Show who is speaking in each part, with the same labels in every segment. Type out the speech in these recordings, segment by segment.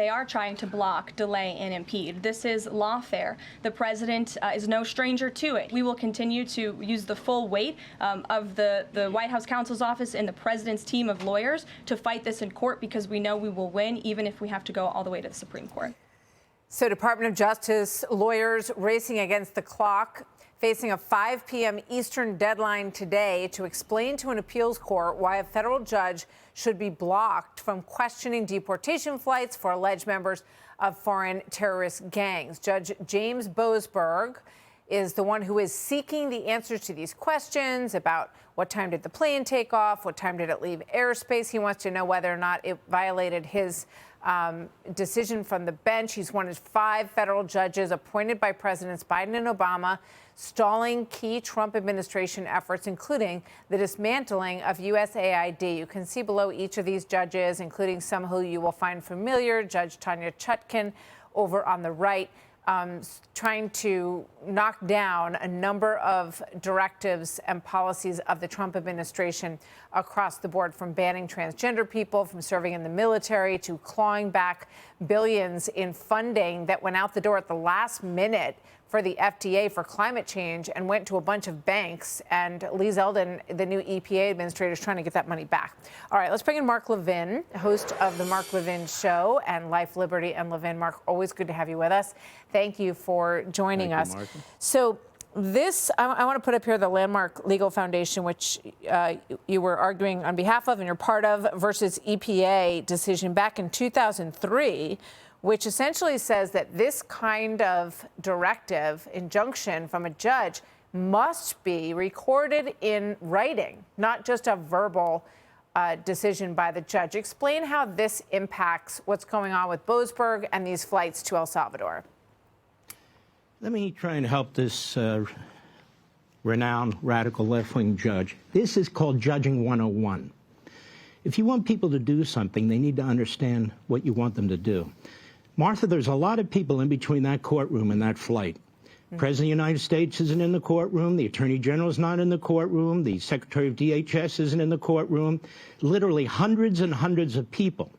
Speaker 1: They are trying to block, delay, and impede. This is lawfare. The president is no stranger to it. We will continue to use the full weight of the White House counsel's office and the president's team of lawyers to fight this in court, because we know we will win, even if we have to go all the way to the Supreme Court.
Speaker 2: So Department of Justice lawyers racing against the clock, facing a 5 p.m. Eastern deadline today to explain to an appeals court why a federal judge should be blocked from questioning deportation flights for alleged members of foreign terrorist gangs. Judge James Boasberg is the one who is seeking the answers to these questions about what time did the plane take off, what time did it leave airspace. He wants to know whether or not it violated his decision from the bench. He's one of 5 federal judges appointed by Presidents Biden and Obama, stalling key Trump administration efforts, including the dismantling of USAID. You can see below each of these judges, including some who you will find familiar. Judge Tanya Chutkan over on the right, trying to knock down a number of directives and policies of the Trump administration across the board, from banning transgender people from serving in the military to clawing back billions in funding that went out the door at the last minute for the FDA for climate change and went to a bunch of banks. And Lee Zeldin, the new EPA administrator, is trying to get that money back. All right, let's bring in Mark Levin, host of the Mark Levin Show and Life, Liberty, and Levin. Mark, always good to have you with us. Thank you for joining us. So this, I want to put up here the Landmark Legal Foundation, which you were arguing on behalf of and you're part of, versus EPA decision back in 2003, which essentially says that this kind of directive, injunction from a judge, must be recorded in writing, not just a verbal decision by the judge. Explain how this impacts what's going on with Boasberg and these flights to El Salvador.
Speaker 3: Let me try and help this renowned radical left-wing judge. This is called Judging 101. If you want people to do something, they need to understand what you want them to do. Martha, there's a lot of people in between that courtroom and that flight. President of the United States isn't in the courtroom. The Attorney General is not in the courtroom. The Secretary of DHS isn't in the courtroom. Literally hundreds and hundreds of people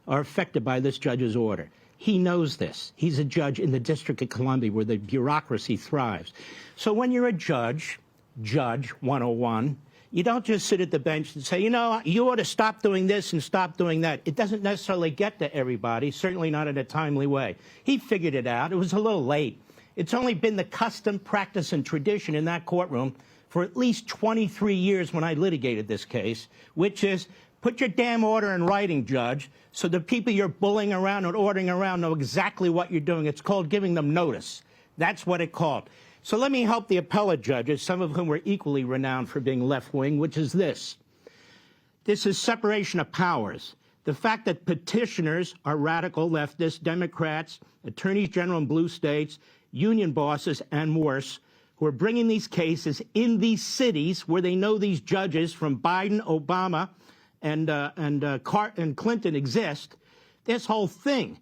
Speaker 3: are affected by this judge's order. He knows this. He's a judge in the District of Columbia, where the bureaucracy thrives. So when you're a judge, Judge 101, you don't just sit at the bench and say, you know, you ought to stop doing this and stop doing that. It doesn't necessarily get to everybody, certainly not in a timely way. He figured it out. It was a little late. It's only been the custom, practice, and tradition in that courtroom for at least 23 years when I litigated this case, which is put your damn order in writing, Judge, so the people you're bullying around and ordering around know exactly what you're doing. It's called giving them notice. That's what it's called. So let me help the appellate judges, some of whom were equally renowned for being left-wing, which is this. This is separation of powers. The fact that petitioners are radical leftists, Democrats, attorneys general in blue states, union bosses, and worse, who are bringing these cases in these cities where they know these judges from Biden, Obama, and Clinton exist. This whole thing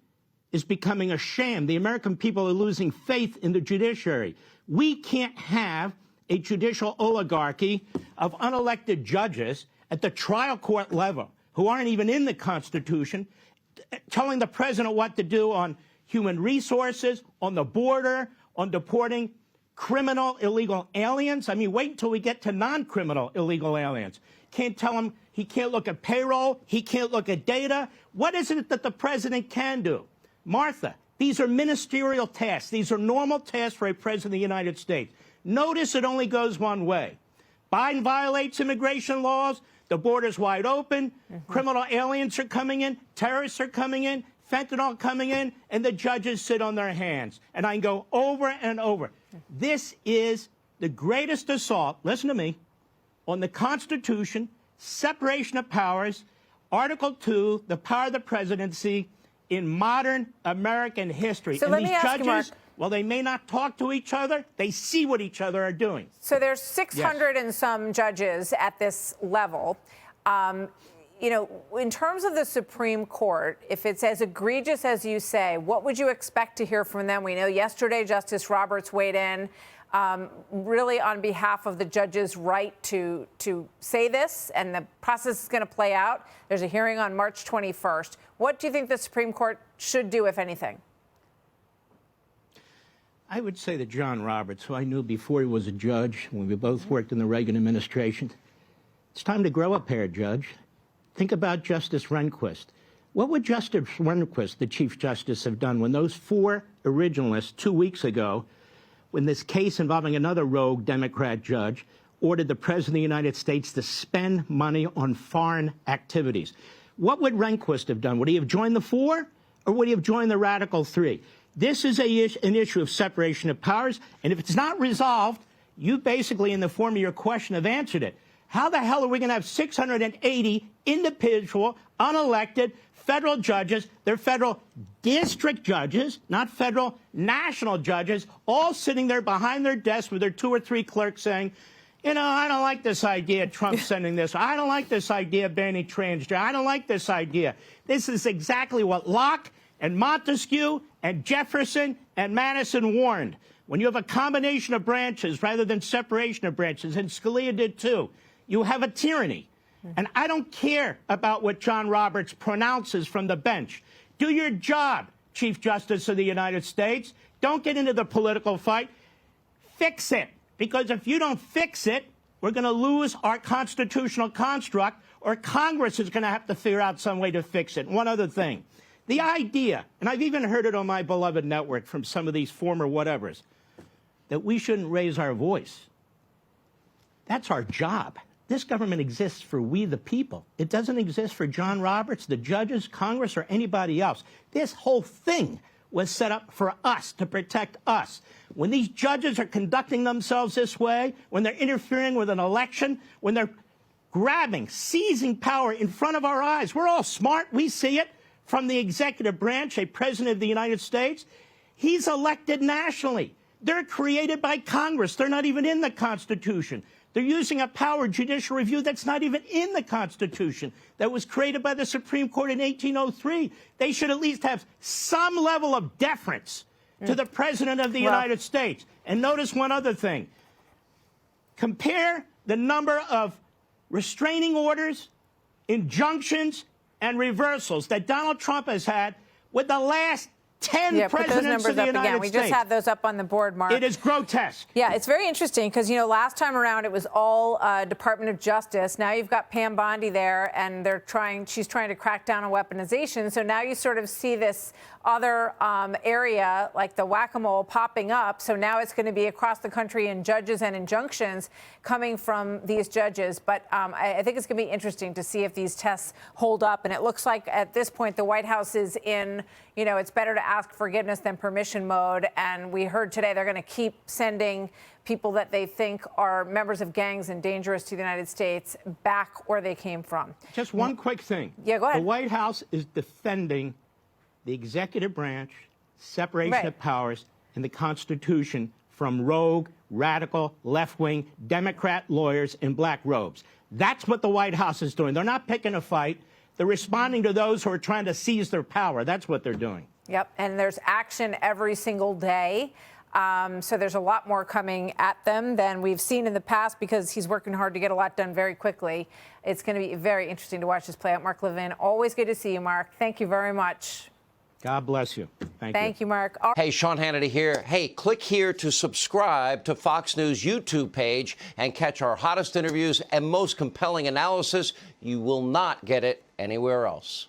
Speaker 3: is becoming a sham. The American people are losing faith in the judiciary. We can't have a judicial oligarchy of unelected judges at the trial court level who aren't even in the Constitution telling the president what to do on human resources, on the border, on deporting criminal illegal aliens. I mean, wait until we get to non-criminal illegal aliens. Can't tell him he can't look at payroll, he can't look at data. What is it that the president can do? Martha, these are ministerial tasks. These are normal tasks for a president of the United States. Notice it only goes one way. Biden violates immigration laws. The border's wide open. Criminal aliens are coming in. Terrorists are coming in. Fentanyl coming in. And the judges sit on their hands. And I can go over and over. This is the greatest assault, listen to me, on the Constitution, separation of powers, Article 2, the power of the presidency, in modern American history.
Speaker 2: So
Speaker 3: and these
Speaker 2: judges,
Speaker 3: Mark, while they may not talk to each other, they see what each other are doing.
Speaker 2: So there's 600 and some judges at this level. you know, in terms of the Supreme Court, if it's as egregious as you say, what would you expect to hear from them? We know yesterday Justice Roberts weighed in really on behalf of the judge's right to say this, and the process is going to play out. There's a hearing on March 21st. What do you think the Supreme Court should do, if anything?
Speaker 3: I would say that John Roberts, who I knew before he was a judge, when we both worked in the Reagan administration, it's time to grow up here, Judge. Think about Justice Rehnquist. What would Justice Rehnquist, the Chief Justice, have done when those 4 originalists 2 weeks ago, when this case involving another rogue Democrat judge, ordered the President of the United States to spend money on foreign activities? What would Rehnquist have done? Would he have joined the 4, or would he have joined the radical 3? This is an issue of separation of powers, and if it's not resolved, you basically, in the form of your question, have answered it. How the hell are we going to have 680 individual, unelected federal judges, they're federal district judges, not federal national judges, all sitting there behind their desks with their 2 or 3 clerks saying, you know, I don't like this idea, Trump sending this. I don't like this idea of banning transgender. I don't like this idea. This is exactly what Locke and Montesquieu and Jefferson and Madison warned. When you have a combination of branches rather than separation of branches, and Scalia did too, you have a tyranny. And I don't care about what John Roberts pronounces from the bench. Do your job, Chief Justice of the United States. Don't get into the political fight. Fix it. Because if you don't fix it, we're going to lose our constitutional construct, or Congress is going to have to figure out some way to fix it. One other thing. The idea, and I've even heard it on my beloved network from some of these former whatevers, that we shouldn't raise our voice. That's our job. This government exists for we the people. It doesn't exist for John Roberts, the judges, Congress, or anybody else. This whole thing was set up for us, to protect us. When these judges are conducting themselves this way, when they're interfering with an election, when they're grabbing, seizing power in front of our eyes, we're all smart. We see it. From the executive branch, a president of the United States, he's elected nationally. They're created by Congress. They're not even in the Constitution. They're using a power, judicial review, that's not even in the Constitution, that was created by the Supreme Court in 1803. They should at least have some level of deference to the President of the United States. And notice one other thing. Compare the number of restraining orders, injunctions, and reversals that Donald Trump has had with the last 10 presidents of the United States.
Speaker 2: We just had those up on the board, Mark.
Speaker 3: It is grotesque.
Speaker 2: Yeah, it's very interesting because, you know, last time around it was all Department of Justice. Now you've got Pam Bondi there, and she's trying to crack down on weaponization. So now you sort of see this other area, like the whack-a-mole, popping up. So now it's going to be across the country in judges and injunctions coming from these judges. But I think it's going to be interesting to see if these tests hold up. And it looks like at this point the White House is in, you know, it's better to ask forgiveness than permission mode. And we heard today they're going to keep sending people that they think are members of gangs and dangerous to the United States back where they came from.
Speaker 3: Just one quick thing.
Speaker 2: Yeah, go ahead.
Speaker 3: The White House is defending the executive branch, separation of powers, and the Constitution from rogue, radical, left-wing Democrat lawyers in black robes. That's what the White House is doing. They're not picking a fight. They're responding to those who are trying to seize their power. That's what they're doing.
Speaker 2: Yep, and there's action every single day. So there's a lot more coming at them than we've seen in the past because he's working hard to get a lot done very quickly. It's going to be very interesting to watch this play out. Mark Levin, always good to see you, Mark. Thank you very much.
Speaker 3: God bless you.
Speaker 2: Thank you, Mark.
Speaker 4: Hey, Sean Hannity here. Hey, click here to subscribe to Fox News YouTube page and catch our hottest interviews and most compelling analysis. You will not get it anywhere else.